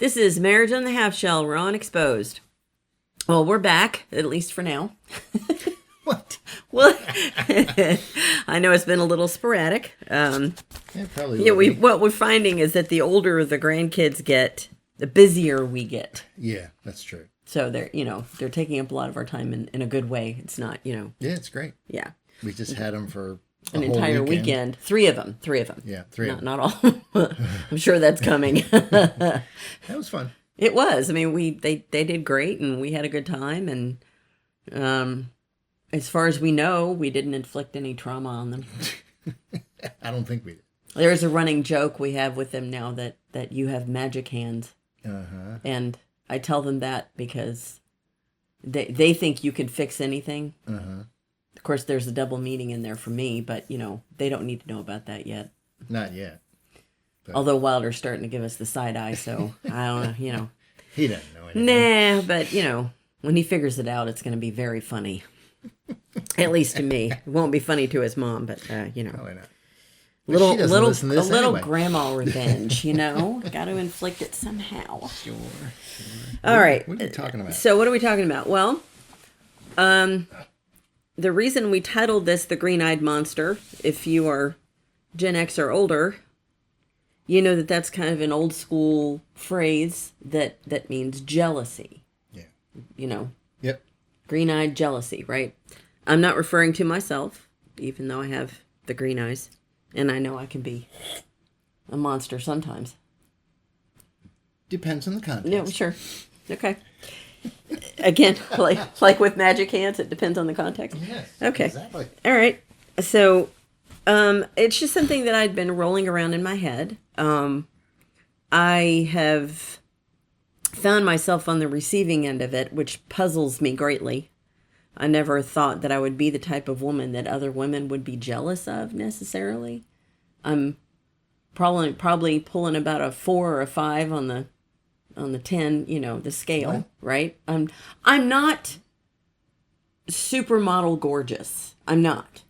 This is Marriage on the Half Shell, Raw and Exposed. Well, we're back, at least for now. What? Well, I know it's been a little sporadic. Yeah, probably. Yeah, what we're finding is that the older the grandkids get, the busier we get. Yeah, that's true. So they're taking up a lot of our time in a good way. It's not, Yeah, it's great. Yeah. We just had them for An entire weekend. Three of them. Yeah, three of them. Not all. I'm sure that's coming. That was fun. It was. I mean, they did great, and we had a good time. And as far as we know, we didn't inflict any trauma on them. I don't think we did. There's a running joke we have with them now that you have magic hands. Uh-huh. And I tell them that because they think you can fix anything. Uh-huh. Of course, there's a double meaning in there for me, but, they don't need to know about that yet. Not yet. But... Although Wilder's starting to give us the side eye, so I don't know, He doesn't know anything. Nah, but, when he figures it out, it's going to be very funny. At least to me. It won't be funny to his mom, but, Probably not. Little Anyway. grandma revenge, Got to inflict it somehow. Sure. All right. What are you talking about? So what are we talking about? Well, the reason we titled this The Green-Eyed Monster, if you are Gen X or older, you know that's kind of an old school phrase that means jealousy. Yeah. Yep. Green-eyed jealousy, right? I'm not referring to myself, even though I have the green eyes. And I know I can be a monster sometimes. Depends on the context. No, sure. Okay. Again, like with magic hands, it depends on the context. Yes. Okay. Exactly. All right. So, it's just something that I'd been rolling around in my head. I have found myself on the receiving end of it, which puzzles me greatly. I never thought that I would be the type of woman that other women would be jealous of necessarily. I'm probably pulling about a 4 or a 5 on the 10, the scale, What? right? I'm not supermodel gorgeous. I'm not,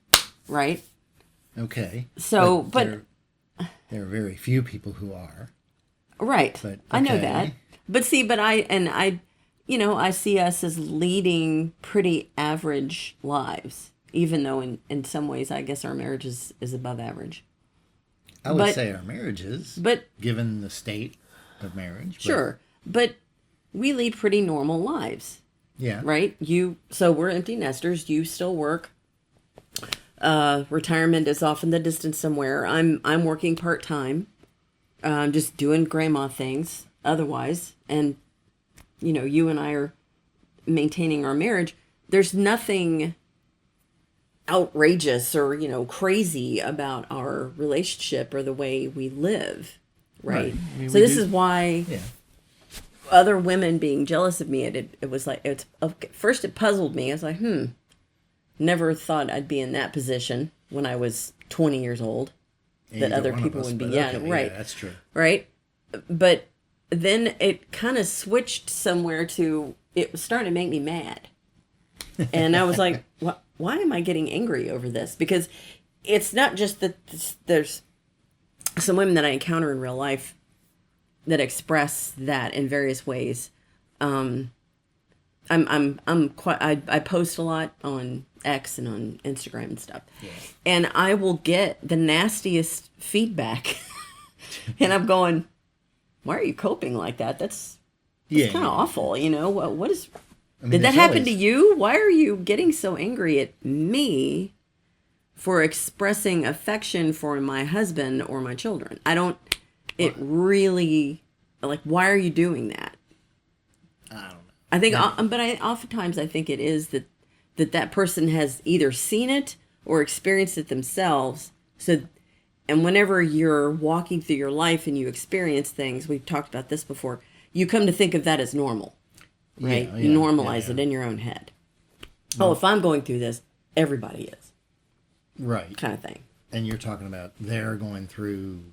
right? Okay. So, there are very few people who are. Right. But, I know okay. that. But see, I see us as leading pretty average lives, even though in some ways, I guess our marriage is above average. I would say our marriage is, but given the state of marriage. Sure. But we lead pretty normal lives. Yeah. Right? So we're empty nesters. You still work. Retirement is off in the distance somewhere. I'm working part-time. Just doing grandma things otherwise. And, you and I are maintaining our marriage. There's nothing outrageous or, crazy about our relationship or the way we live. Right. I mean, so this is why Yeah. other women being jealous of me, it was like, first it puzzled me. I was like, never thought I'd be in that position when I was 20 years old. That Either other one of people us, would be. but Yeah, okay, right. Yeah, that's true. Right. But then it kind of switched somewhere to, it was starting to make me mad. And I was like, why am I getting angry over this? Because it's not just that there's some women that I encounter in real life that express that in various ways. I post a lot on X and on Instagram and stuff. Yeah. And I will get the nastiest feedback. And I'm going, why are you coping like that? That's kind of awful. What is, did that happen to you? Why are you getting so angry at me for expressing affection for my husband or my children? Why are you doing that? I don't know. I think, oftentimes I think it is that person has either seen it or experienced it themselves. And whenever you're walking through your life and you experience things, we've talked about this before, you come to think of that as normal, right? Yeah, You normalize it in your own head. Oh, if I'm going through this, everybody is. Right. Kind of thing. And you're talking about they're going through,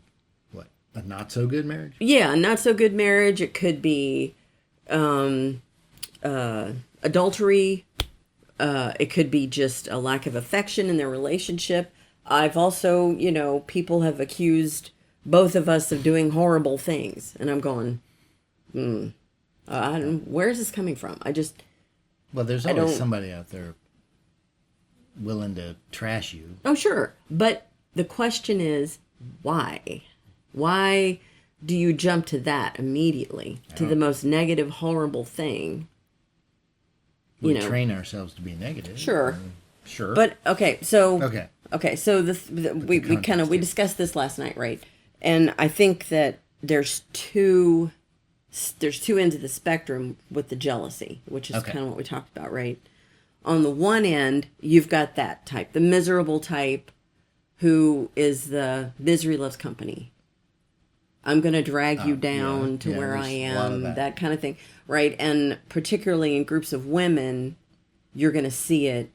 what, a not so good marriage? Yeah, a not so good marriage. It could be adultery. It could be just a lack of affection in their relationship. I've also, people have accused both of us of doing horrible things. And I'm going, Where is this coming from? Well, there's I always don't- somebody out there willing to trash you. Oh, sure. But the question is, why? Why do you jump to that immediately? To the most negative, horrible thing? We You know. train ourselves to be negative. Sure. Sure. But, okay, so... okay. Okay, so we context discussed this last night, right? And I think that there's two ends of the spectrum with the jealousy, which is Okay. kind of what we talked about, right? On the one end, you've got that type, the miserable type, who is the misery loves company. I'm going to drag you down to where I there's a lot of am, that. that kind of thing, right? And particularly in groups of women, you're going to see it.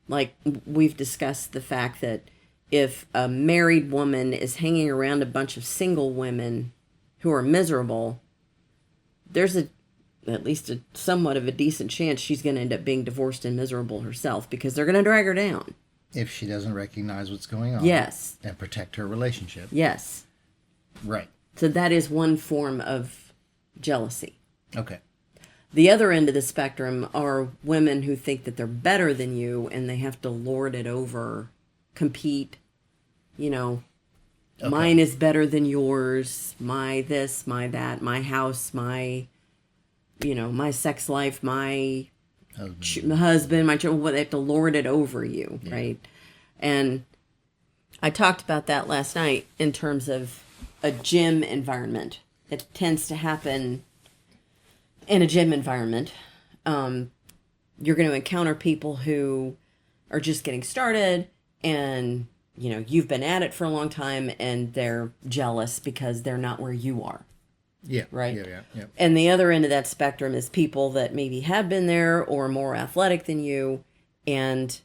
Like, we've discussed the fact that if a married woman is hanging around a bunch of single women who are miserable, there's at least a somewhat of a decent chance she's going to end up being divorced and miserable herself, because they're going to drag her down. If she doesn't recognize what's going on. Yes. And protect her relationship. Yes. Right. So that is one form of jealousy. Okay. The other end of the spectrum are women who think that they're better than you and they have to lord it over, compete, mine is better than yours, my this, my that, my house, my sex life, my husband, my children, they have to lord it over you, right? And I talked about that last night in terms of a gym environment. It tends to happen in a gym environment. You're going to encounter people who are just getting started, and you've been at it for a long time, and they're jealous because they're not where you are. Yeah. Right. Yeah. And the other end of that spectrum is people that maybe have been there or are more athletic than you, and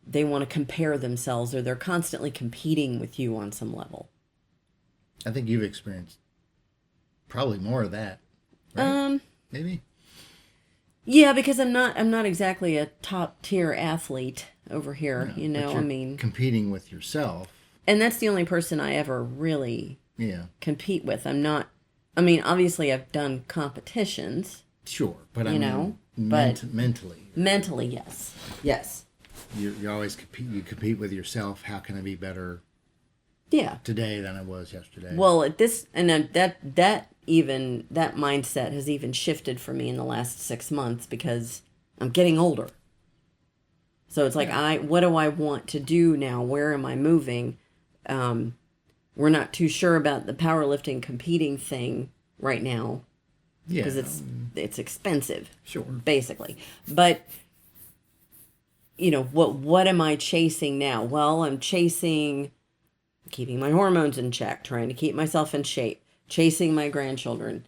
they want to compare themselves, or they're constantly competing with you on some level. I think you've experienced probably more of that. Right? Maybe. Yeah, because I'm not exactly a top tier athlete over here, But you're competing with yourself. and that's the only person I ever really Yeah. compete with. Obviously I've done competitions. Sure, but but mentally, yes, you always compete. You compete with yourself. How can I be better yeah. today than I was yesterday? Well, that mindset has even shifted for me in the last 6 months because I'm getting older. So it's like, what do I want to do now? Where am I moving? We're not too sure about the powerlifting competing thing right now because it's expensive. Sure. Basically. But what am I chasing now? Well, I'm chasing keeping my hormones in check, trying to keep myself in shape, chasing my grandchildren,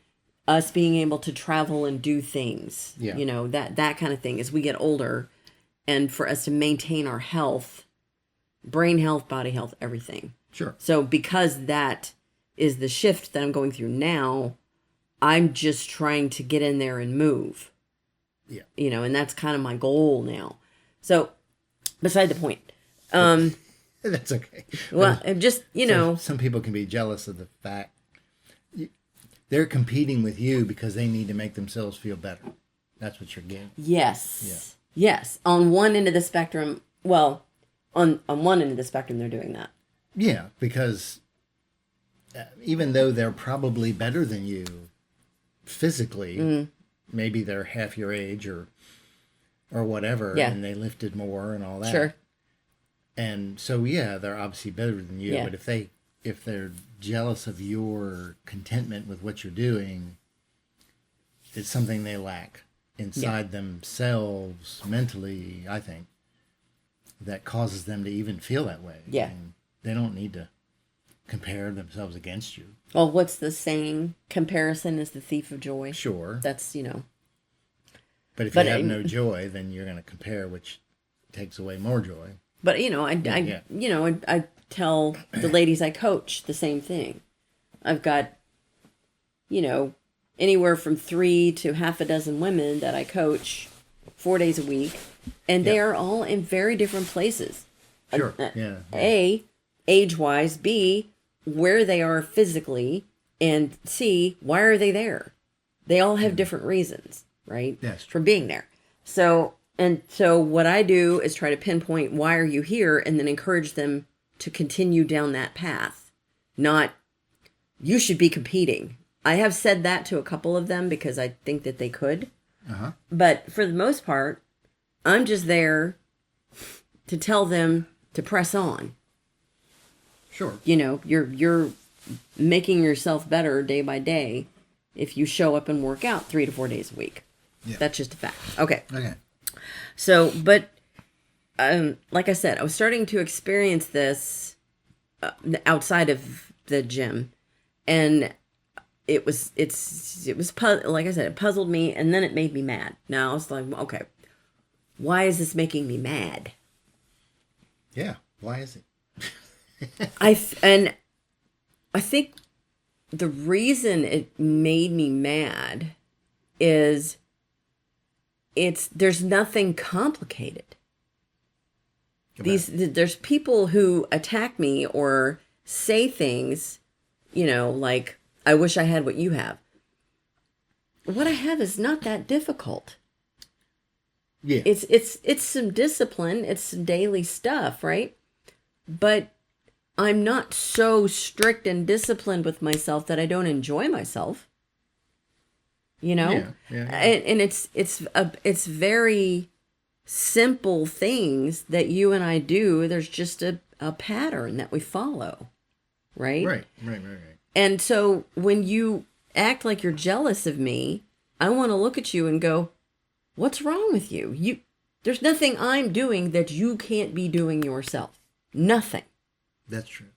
us being able to travel and do things. Yeah. That kind of thing as we get older, and for us to maintain our health, brain health, body health, everything. Sure. So because that is the shift that I'm going through now, I'm just trying to get in there and move. Yeah. And that's kind of my goal now. So beside the point. That's okay. Well, just, some people can be jealous of the fact they're competing with you because they need to make themselves feel better. That's what you're getting. Yes. Yeah. Yes. On one end of the spectrum, on one end of the spectrum, they're doing that. Yeah, because even though they're probably better than you physically, maybe they're half your age or whatever, and they lifted more and all that. Sure. And so, they're obviously better than you. Yeah. But if they're jealous of your contentment with what you're doing, it's something they lack inside themselves mentally, I think, that causes them to even feel that way. Yeah. And they don't need to compare themselves against you. Well, what's the saying? Comparison is the thief of joy. Sure. That's, But if you have no joy, then you're going to compare, which takes away more joy. But, I tell the ladies I coach the same thing. I've got, anywhere from 3 to half a dozen women that I coach 4 days a week, and they are all in very different places. Sure. Yeah. A, age-wise. B, where they are physically. And C, why are they there? They all have different reasons, right? That's For true. being there. So what I do is try to pinpoint why are you here, and then encourage them to continue down that path. Not, you should be competing. I have said that to a couple of them because I think that they could. Uh-huh. But for the most part, I'm just there to tell them to press on. Sure. You know, you're making yourself better day by day if you show up and work out 3 to 4 days a week. Yeah. That's just a fact. Okay. Okay. So, but like I said, I was starting to experience this outside of the gym, and like I said, it puzzled me, and then it made me mad. Now I was like, okay, why is this making me mad? Yeah. Why is it? I think the reason it made me mad is there's nothing complicated. There's people who attack me or say things, like, I wish I had what you have. What I have is not that difficult. Yeah. It's some discipline, it's some daily stuff, right? But I'm not so strict and disciplined with myself that I don't enjoy myself. Yeah. And it's very simple things that you and I do. There's just a pattern that we follow, right? Right. And so when you act like you're jealous of me, I want to look at you and go, what's wrong with you? There's nothing I'm doing that you can't be doing yourself. Nothing. That's true.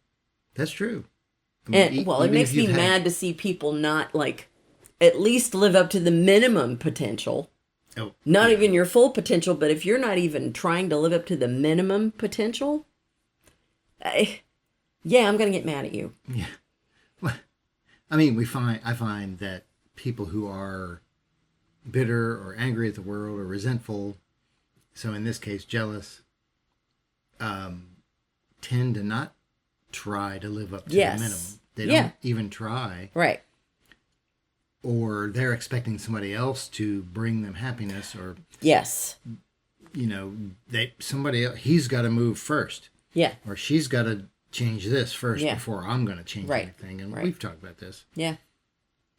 That's true. It makes me mad to see people not, like, at least live up to the minimum potential. Oh, Not even your full potential, but if you're not even trying to live up to the minimum potential, I'm going to get mad at you. Yeah. Well, I find that people who are bitter or angry at the world or resentful, so in this case jealous, tend to not try to live up to the minimum. They don't even try. Right. Or they're expecting somebody else to bring them happiness, or Yes. Somebody else, he's got to move first. Yeah. Or she's got to change this first Yeah. before I'm going to change Right. anything. And Right. we've talked about this. Yeah.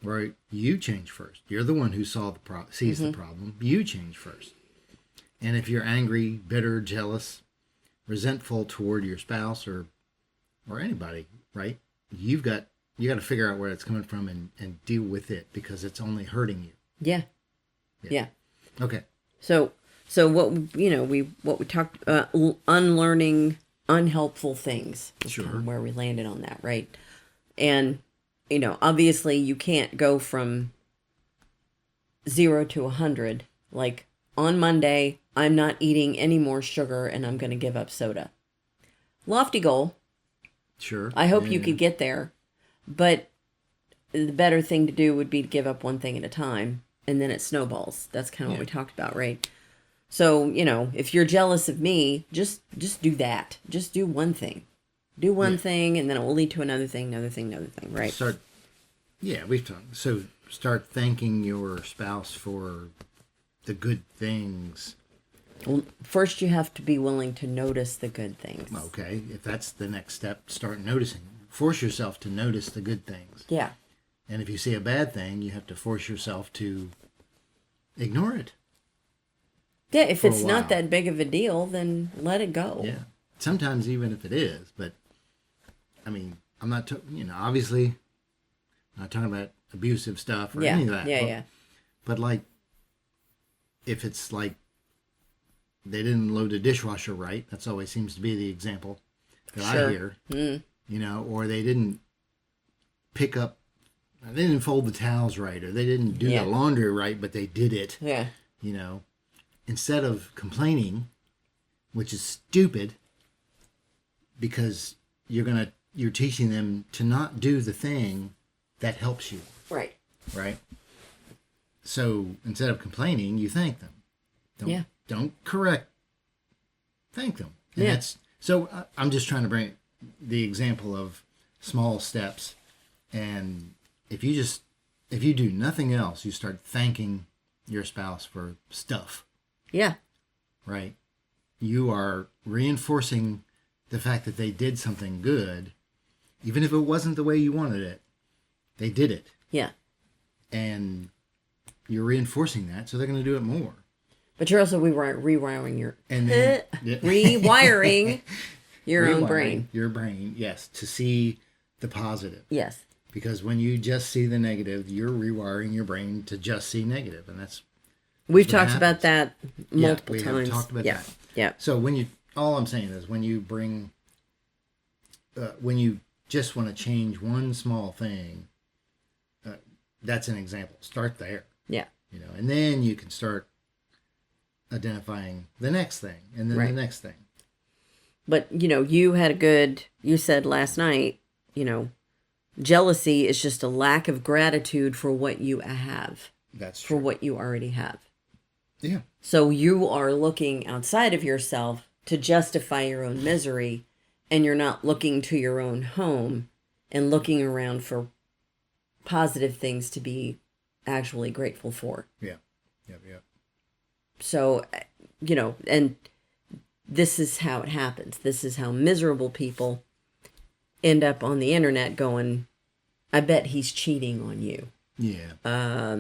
Right? You change first. You're the one who sees the problem. You change first. And if you're angry, bitter, jealous, resentful toward your spouse or anybody, right? You got to figure out where it's coming from and deal with it, because it's only hurting you. Yeah. Yeah. Okay. So what we talked unlearning unhelpful things. is Sure. kind of where we landed on that, right? And obviously you can't go from 0 to 100. Like, on Monday, I'm not eating any more sugar and I'm going to give up soda. Lofty goal. Sure. I hope you could get there, but the better thing to do would be to give up one thing at a time, and then it snowballs. That's kind of what we talked about, right? So, if you're jealous of me, just do that. Just do one thing. Do one thing, and then it will lead to another thing, right? We've talked. So start thanking your spouse for the good things. Well, first you have to be willing to notice the good things. Okay, if that's the next step, start noticing. Force yourself to notice the good things. Yeah. And if you see a bad thing, you have to force yourself to ignore it. Yeah, if for a it's not while. that big of a deal, then let it go. Yeah. Sometimes even if it is, but I'm not, obviously, I'm not talking about abusive stuff or any of that. Yeah. But like, if it's like they didn't load the dishwasher right, that's always seems to be the example that Sure. I hear. Or they didn't they didn't fold the towels right, or they didn't do the laundry right, but they did it. Yeah. Instead of complaining, which is stupid, because you're teaching them to not do the thing that helps you. Right. Right? So instead of complaining, you thank them. Don't correct. Thank them. And I'm just trying to bring the example of small steps. And if you just if you do nothing else, you start thanking your spouse for stuff, Yeah. right? You are reinforcing the fact that they did something good, even if it wasn't the way you wanted it. They did it. Yeah. And you're reinforcing that, so they're going to do it more. But you're also rewiring your And then rewiring your own rewiring brain. your brain, yes, to see the positive. Yes. Because when you just see the negative, you're rewiring your brain to just see negative, and that's We've what talked about that multiple we times. have talked about yeah. that. Yeah. So all I'm saying is when you bring, when you just want to change one small thing, that's an example. Start there, Yeah. and then you can start identifying the next thing, and then Right. the next thing. But, you said last night, jealousy is just a lack of gratitude for what you have, That's for true. what you already have. Yeah. So you are looking outside of yourself to justify your own misery, and you're not looking to your own home and looking around for positive things to be actually grateful for. Yeah. Yep. Yep. So, and this is how it happens. This is how miserable people end up on the internet going, I bet he's cheating on you. Yeah.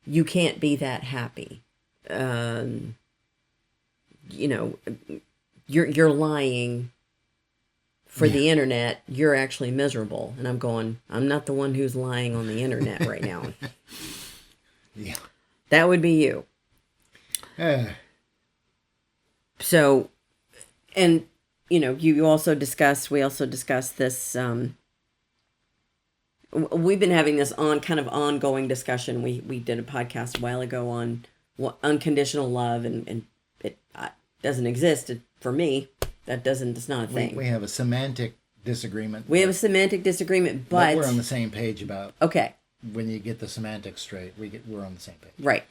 You can't be that happy. You're lying for the internet. You're actually miserable. And I'm going, I'm not the one who's lying on the internet right now. Yeah. That would be you. So, and, we also discussed this, we've been having this kind of ongoing discussion. We did a podcast a while ago on unconditional love, and it doesn't exist for me. It's not a thing. We have a semantic disagreement. We have a semantic disagreement, but we're on the same page about. Okay. When you get the semantics straight, we're on the same page. Right.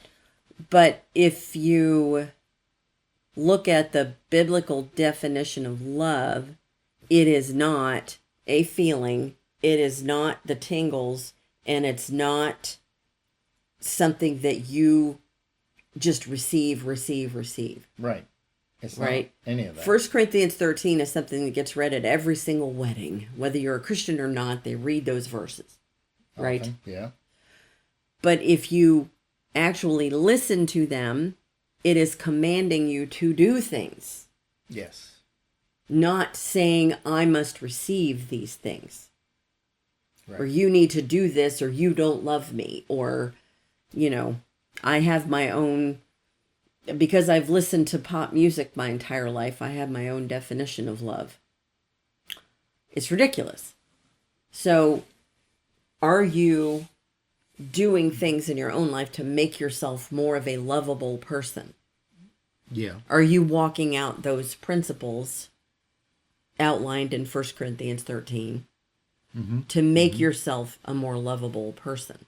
But if you look at the biblical definition of love, it is not a feeling, it is not the tingles, and it's not something that you just receive. Right. It's Right. not any of that. 1 Corinthians 13 is something that gets read at every single wedding. Whether you're a Christian or not, they read those verses. Right? Often, yeah. But if you actually listen to them, it is commanding you to do things, Yes. not saying, I must receive these things. Right. Or you need to do this, or you don't love me. Or, I have my own, because I've listened to pop music my entire life, I have my own definition of love. It's ridiculous. So, are you doing things in your own life to make yourself more of a lovable person? Yeah. Are you walking out those principles outlined in 1 Corinthians 13 to make yourself a more lovable person?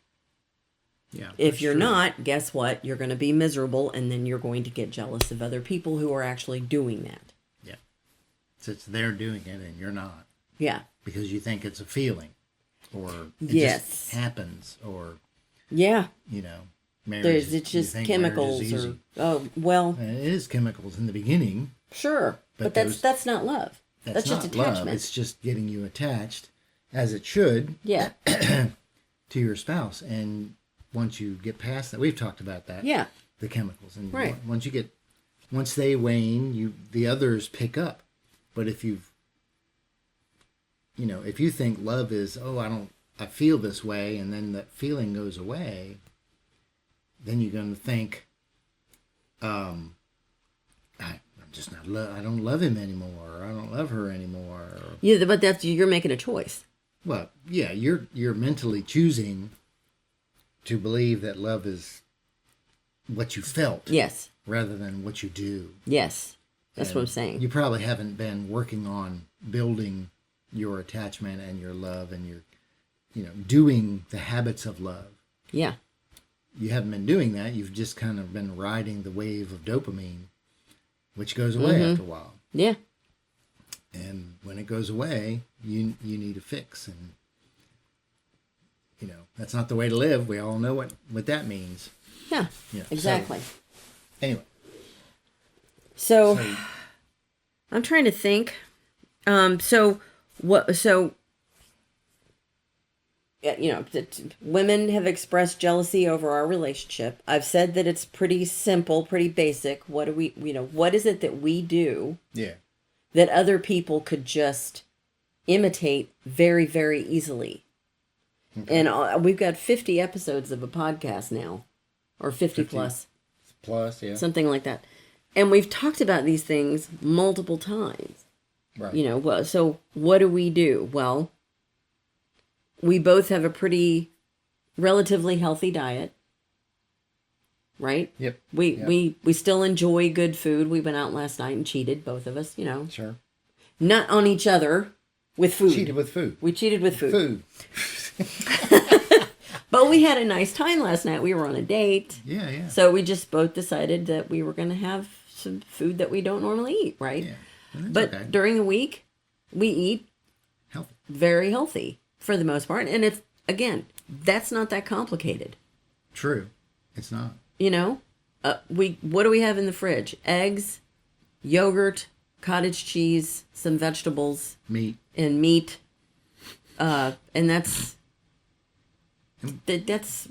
Yeah. If that's you're true. not, guess what? You're going to be miserable, and then you're going to get jealous of other people who are actually doing that. Yeah. So it's they're doing it and you're not. Yeah. Because you think it's a feeling. Or it Yes. just happens. Or, Yeah. marriage. It's you just think chemicals marriage is or, easy. And it is chemicals in the beginning. Sure. But that's not love. That's just not attachment. love. It's just getting you attached, as it should, Yeah. to your spouse. And once you get past that, we've talked about that. Yeah. The chemicals, and Right. once they wane, the others pick up. But if if you think love is, I feel this way, and then that feeling goes away, then you're going to think, I'm just not I don't love him anymore, or I don't love her anymore. Or, Yeah, but you're making a choice. well, yeah, you're mentally choosing to believe that love is what you felt, Yes. rather than what you do. Yes. That's what I'm And saying. You probably haven't been working on building your attachment and your love and your, doing the habits of love. Yeah. You haven't been doing that. You've just kind of been riding the wave of dopamine, which goes away after a while. Yeah. And when it goes away, you need a fix. that's not the way to live. We all know what that means. Yeah, Yeah, exactly. Anyway. So I'm trying to think. So women have expressed jealousy over our relationship. I've said that it's pretty simple, pretty basic. What do we, what is it that we do Yeah. that other people could just imitate very, very easily? Okay. And we've got 50 episodes of a podcast now, or 50 plus. Plus, yeah. Something like that. And we've talked about these things multiple times. Right. So what do we do? Well, we both have a pretty relatively healthy diet, right? Yep. We still enjoy good food. We went out last night and cheated, both of us, Sure. Not on each other, with food. Cheated with food. We cheated with food. But we had a nice time last night. We were on a date. Yeah. So we just both decided that we were going to have some food that we don't normally eat, right? Yeah. But okay. during the week, we eat Healthy. very healthy for the most part. And it's, again, that's not that complicated. True. It's not. What do we have in the fridge? Eggs, yogurt, cottage cheese, some vegetables. Meat. And meat. And that's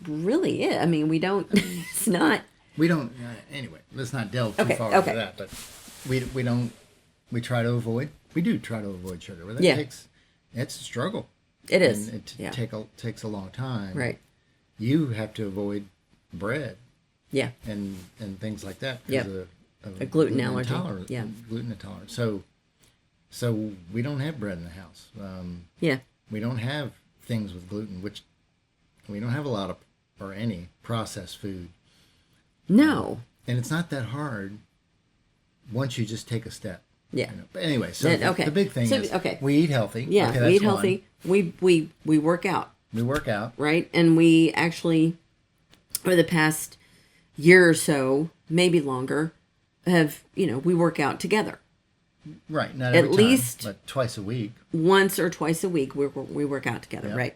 really it. I mean, we don't, it's not. We don't, anyway, let's not delve too far into that, but we do try to avoid sugar, but it's a struggle. It is. And it takes a long time. Right. You have to avoid bread. Yeah. And things like that. Yeah. A gluten allergy. Yeah. Gluten intolerance. So we don't have bread in the house. We don't have things with gluten, which we don't have a lot of, or any processed food. No. And it's not that hard once you just take a step. Yeah. But anyway, so the big thing is we eat healthy. Yeah, okay, we eat healthy. We work out. We work out. Right? And we actually, over the past year or so, maybe longer, have, we work out together. Right. Not every at least time, but twice a week. Once or twice a week, we work out together, right?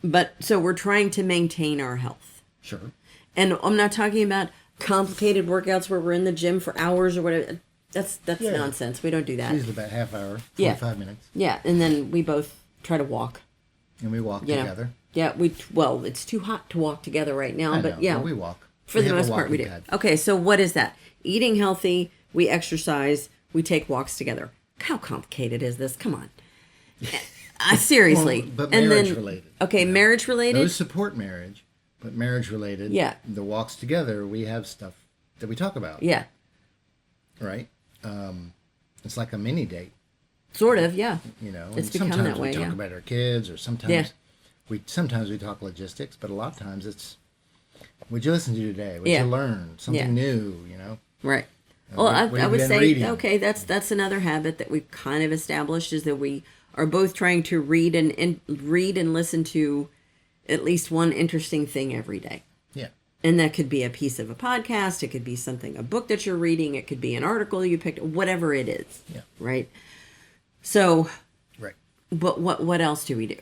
But so we're trying to maintain our health. Sure. And I'm not talking about complicated workouts where we're in the gym for hours or whatever. That's nonsense. We don't do that. Usually about half hour, 45 minutes. Yeah, and then we both try to walk. And we walk together. Yeah, it's too hot to walk together right now, but we walk. For the most part, we do. Pad. Okay, so what is that? Eating healthy, we exercise, we take walks together. How complicated is this? Come on. Seriously. But marriage related. Okay, marriage related. Those support marriage, but marriage related. Yeah. The walks together, we have stuff that we talk about. Yeah. Right? It's like a mini date. Sort of, yeah. It's become that way. Sometimes we talk about our kids, or sometimes we talk logistics, but a lot of times it's what'd you listen to today? What'd you learn? Something new, Right. Well, I would say reading? That's another habit that we've kind of established, is that we are both trying to read and listen to at least one interesting thing every day. Yeah. And that could be a piece of a podcast, it could be a book that you're reading, it could be an article you picked, whatever it is. Yeah. Right. So. Right. But what else do we do?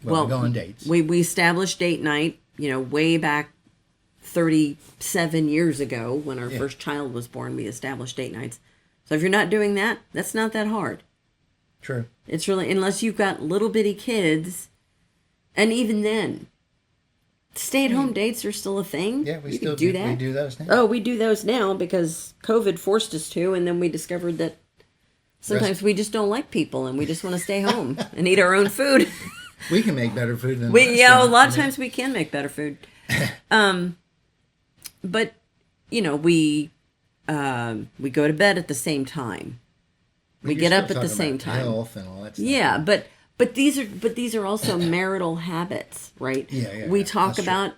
We go on dates. We established date night, way back 37 years ago when our first child was born. We established date nights. So if you're not doing that, that's not that hard. True. It's really, unless you've got little bitty kids, and even then, stay-at-home dates are still a thing. Yeah, we still do that. We do those now. Oh, we do those now because COVID forced us to, and then we discovered that sometimes we just don't like people, and we just want to stay home and eat our own food. We can make better food than a lot of times we can make better food. But we go to bed at the same time. We get up at the same time. Health and all that stuff. Yeah, but these are also marital habits, right? Yeah. We talk about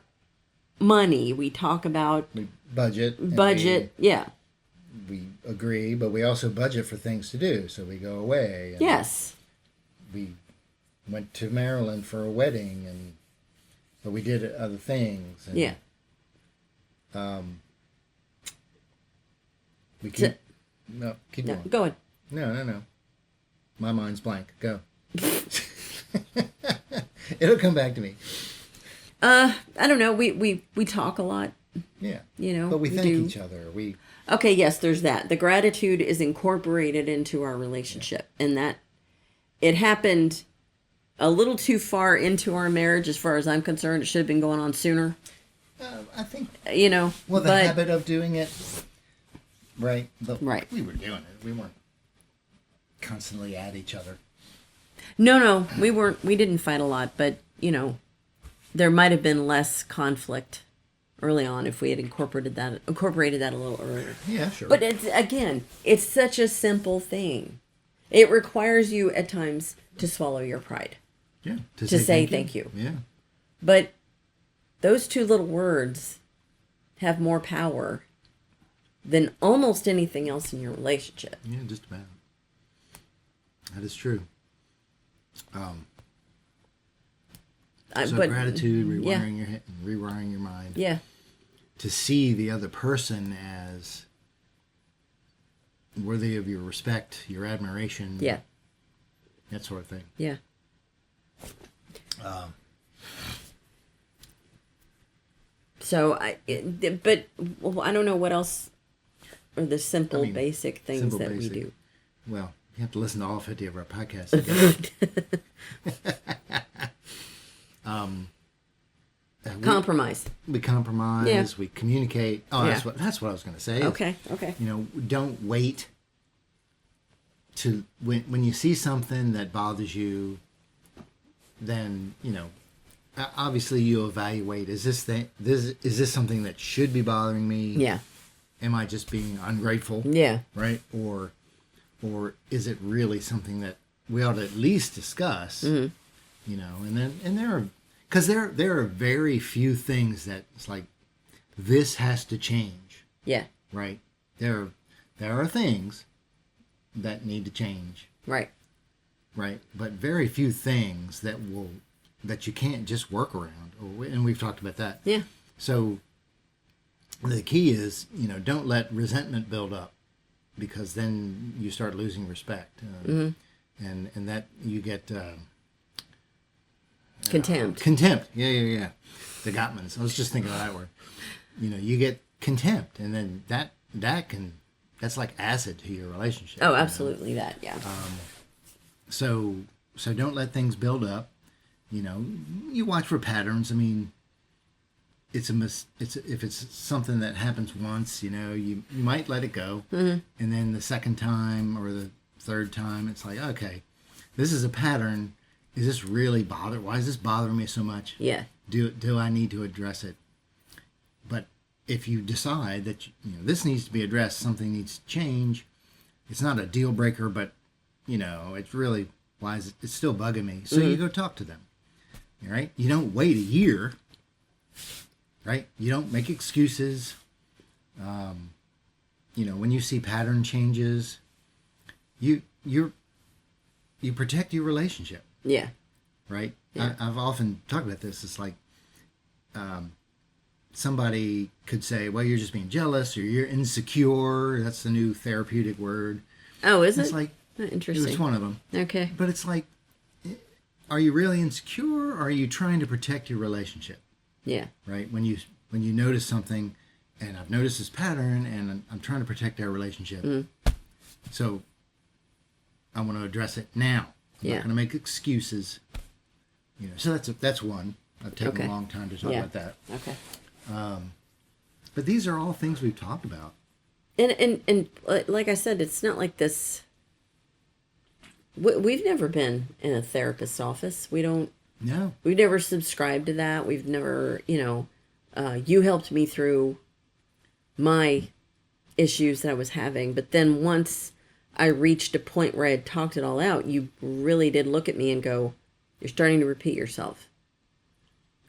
money. We talk about budget. Yeah. We agree, but we also budget for things to do. So we go away. And yes. We went to Maryland for a wedding, but we did other things. And, yeah. We keep going. Go ahead. No. My mind's blank. Go. It'll come back to me. I don't know. We talk a lot. Yeah. You know, but we thank do. each other. Okay, yes, there's that. The gratitude is incorporated into our relationship, and that it happened a little too far into our marriage, as far as I'm concerned. It should have been going on sooner. I think. You know, Well, the but, habit of doing it. Right. But Right. we were doing it. We weren't constantly at each other. No, we weren't. We didn't fight a lot, but you know, there might have been less conflict early on if we had incorporated that a little earlier. Yeah, sure. But it's such a simple thing. It requires you at times to swallow your pride, yeah, to say thank you. Yeah. But those two little words have more power than almost anything else in your relationship. Yeah, just about. That is true. So gratitude, rewiring your mind. Yeah. To see the other person as worthy of your respect, your admiration. Yeah. That sort of thing. Yeah. So I don't know what else are the simple, basic things that we do. Well, you have to listen to all 50 of our podcasts together. Compromise. We compromise. Yeah. We communicate. Oh, Yeah. that's what I was going to say. Okay. You know, don't wait to when you see something that bothers you. Then you know, obviously you evaluate: is this something that should be bothering me? Yeah. Am I just being ungrateful? Yeah. Right? Or is it really something that we ought to at least discuss? Mm-hmm. You know, and there are. Because there are very few things that it's like, this has to change. Yeah. Right? There are things that need to change. Right. Right? But very few things that you can't just work around. And we've talked about that. Yeah. So the key is, you know, don't let resentment build up, because then you start losing respect. And that you get... Contempt. Contempt. Yeah. The Gottmans. I was just thinking of that word. You know, you get contempt, and then that's like acid to your relationship. Oh, absolutely that. Yeah. So don't let things build up. You know, you watch for patterns. I mean, if it's something that happens once, you know, you might let it go, and then the second time or the third time, it's like, okay, this is a pattern. Is this really why is this bothering me so much? Yeah. Do I need to address it? But if you decide that this needs to be addressed, something needs to change, it's not a deal breaker, but it's really it's still bugging me. So you go talk to them. Right? You don't wait a year. Right? You don't make excuses. When you see pattern changes, you protect your relationship. Yeah. Right? Yeah. I've often talked about this. It's like somebody could say, well, you're just being jealous, or you're insecure. That's the new therapeutic word. Oh, is it? It's like, interesting. It's one of them. Okay. But it's like, are you really insecure, or are you trying to protect your relationship? Yeah. Right? When you notice something, and I've noticed this pattern, and I'm trying to protect our relationship. So I want to address it now. I'm not going to make excuses. So that's one. I've taken a long time to talk about that. Okay. But these are all things we've talked about. And like I said, it's not like this. We've never been in a therapist's office. We don't. No. We've never subscribed to that. We've never, you helped me through my issues that I was having. But then once I reached a point where I had talked it all out, you really did look at me and go, you're starting to repeat yourself.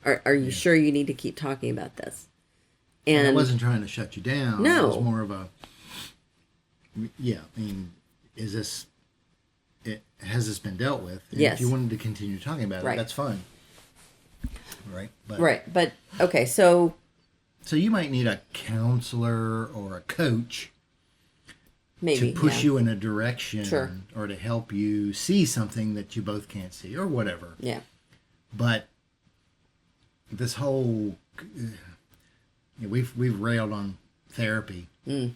Are you sure you need to keep talking about this? And I wasn't trying to shut you down. No. It was more of has this been dealt with? And Yes. If you wanted to continue talking about it, that's fine. Right. But okay, so you might need a counselor or a coach maybe to push you in a direction, Sure. or to help you see something that you both can't see, or whatever. Yeah. But this whole we've railed on therapy and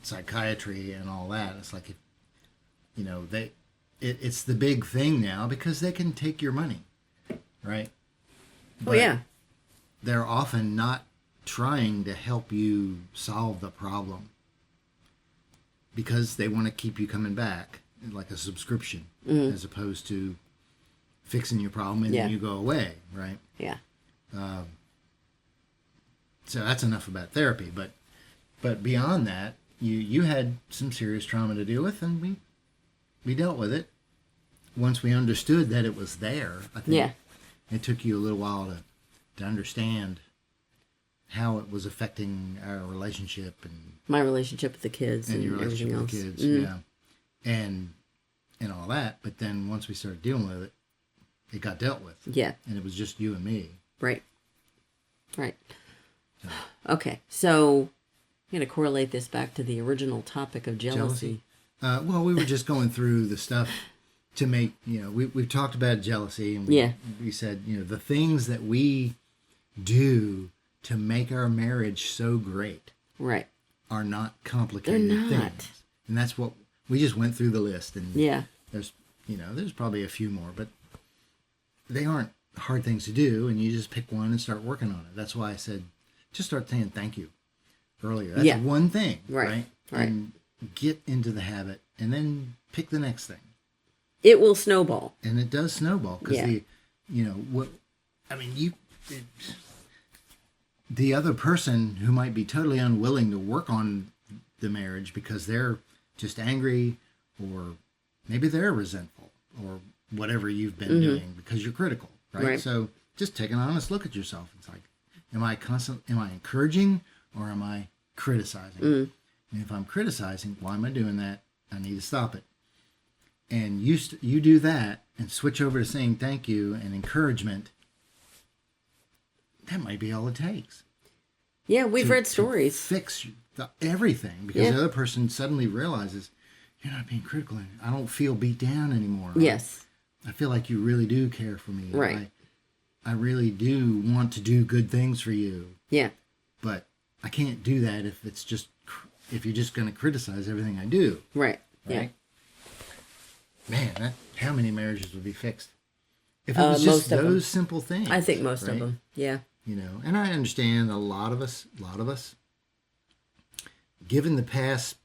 psychiatry and all that. It's like, it's the big thing now because they can take your money, right? Oh, yeah. They're often not trying to help you solve the problem because they want to keep you coming back, like a subscription, as opposed to fixing your problem and then you go away, right? Yeah. So that's enough about therapy. But beyond that, you had some serious trauma to deal with, and we dealt with it. Once we understood that it was there, I think it took you a little while to understand how it was affecting our relationship and my relationship with the kids and your everything relationship else. with the kids, and all that. But then once we started dealing with it, it got dealt with. Yeah. And it was just you and me. Right. Okay, so I'm going to correlate this back to the original topic of jealousy. Well, we were just going through the stuff to make, we've talked about jealousy. And we said, the things that we do to make our marriage so great are not complicated They're not. things. And that's what, we just went through the list. And there's probably a few more, but they aren't hard things to do. And you just pick one and start working on it. That's why I said, just start saying thank you earlier. That's one thing, right? And get into the habit and then pick the next thing. It will snowball. And it does snowball because the other person who might be totally unwilling to work on the marriage because they're just angry or maybe they're resentful or whatever you've been doing because you're critical, right? So just take an honest look at yourself. It's like, am I encouraging or am I criticizing? And if I'm criticizing, why am I doing that? I need to stop it. And you do that and switch over to saying thank you and encouragement. That might be all it takes. Yeah, we've read stories. To fix everything because the other person suddenly realizes you're not being critical. I don't feel beat down anymore. Yes. I feel like you really do care for me. Right. I really do want to do good things for you. Yeah. But I can't do that if you're just going to criticize everything I do. Right. Yeah. Man, how many marriages would be fixed? If it was just those simple things. I think most of them. Yeah. And I understand a lot of us, given the past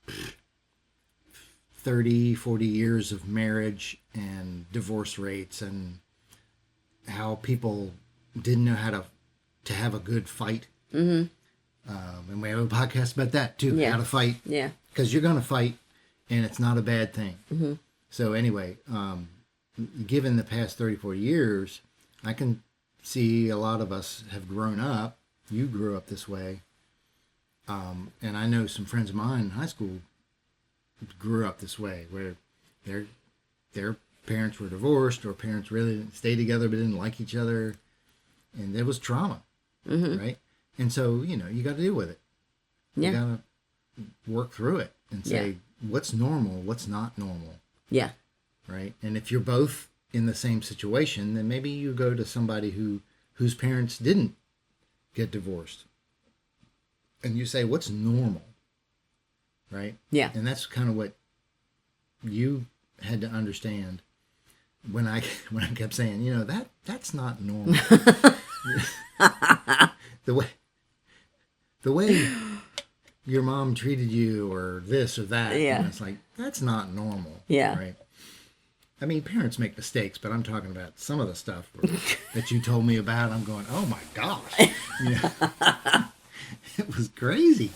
30, 40 years of marriage and divorce rates and how people didn't know how to have a good fight. And we have a podcast about that too, how to fight. Yeah. Because you're going to fight and it's not a bad thing. So anyway, given the past 30, 40 years, I can see a lot of us have grown up. You grew up this way. And I know some friends of mine in high school grew up this way, where their parents were divorced or parents really didn't stay together but didn't like each other. And there was trauma, right? And so, you got to deal with it. Yeah. You got to work through it and say, what's normal, what's not normal. Yeah. Right? And if you're both in the same situation, then maybe you go to somebody whose parents didn't get divorced. And you say, what's normal? Right? Yeah. And that's kind of what you had to understand when I kept saying, that's not normal. the way your mom treated you or this or that. Yeah. It's like, that's not normal. Yeah. Right? I mean, parents make mistakes, but I'm talking about some of the stuff that you told me about. I'm going, oh my gosh. It was crazy.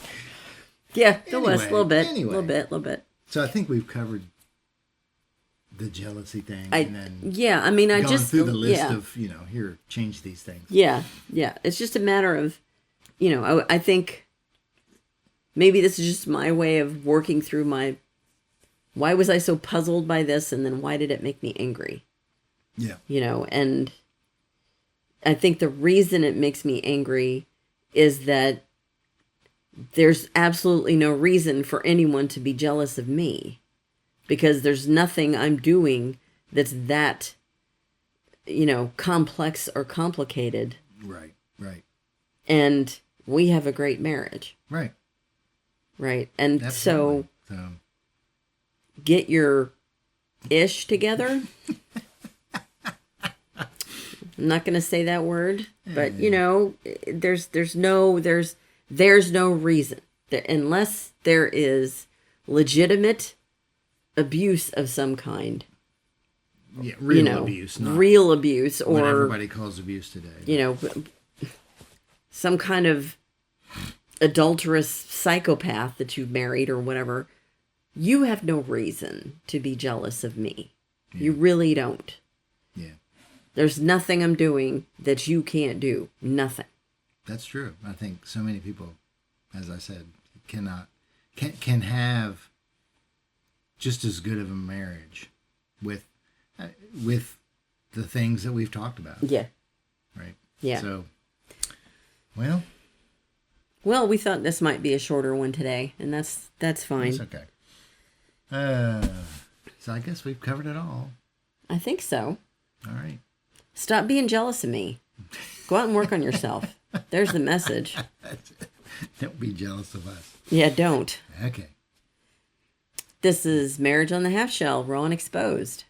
Yeah, it was a little bit. Anyway. A little bit. So I think we've covered the jealousy thing. And then I mean, gone through the list of, here, change these things. Yeah. It's just a matter of, I think maybe this is just my way of working through why was I so puzzled by this? And then why did it make me angry? Yeah. And I think the reason it makes me angry is that there's absolutely no reason for anyone to be jealous of me because there's nothing I'm doing that's that complex or complicated. Right. Right. And we have a great marriage. Right. Right. And Absolutely. So get your ish together. I'm not going to say that word, but there's no reason that unless there is legitimate abuse of some kind. Yeah, real abuse, not real abuse, or what everybody calls abuse today. Some kind of adulterous psychopath that you've married or whatever. You have no reason to be jealous of me. Yeah. You really don't. Yeah. There's nothing I'm doing that you can't do. Nothing. That's true. I think so many people, as I said, can have just as good of a marriage with the things that we've talked about. Yeah. Right. Yeah. So, well, we thought this might be a shorter one today, and that's fine. It's okay. So I guess we've covered it all. I think so. All right. Stop being jealous of me. Go out and work on yourself. There's the message. Don't be jealous of us. Yeah, don't. Okay. This is Marriage on the Half Shell, Raw and Exposed.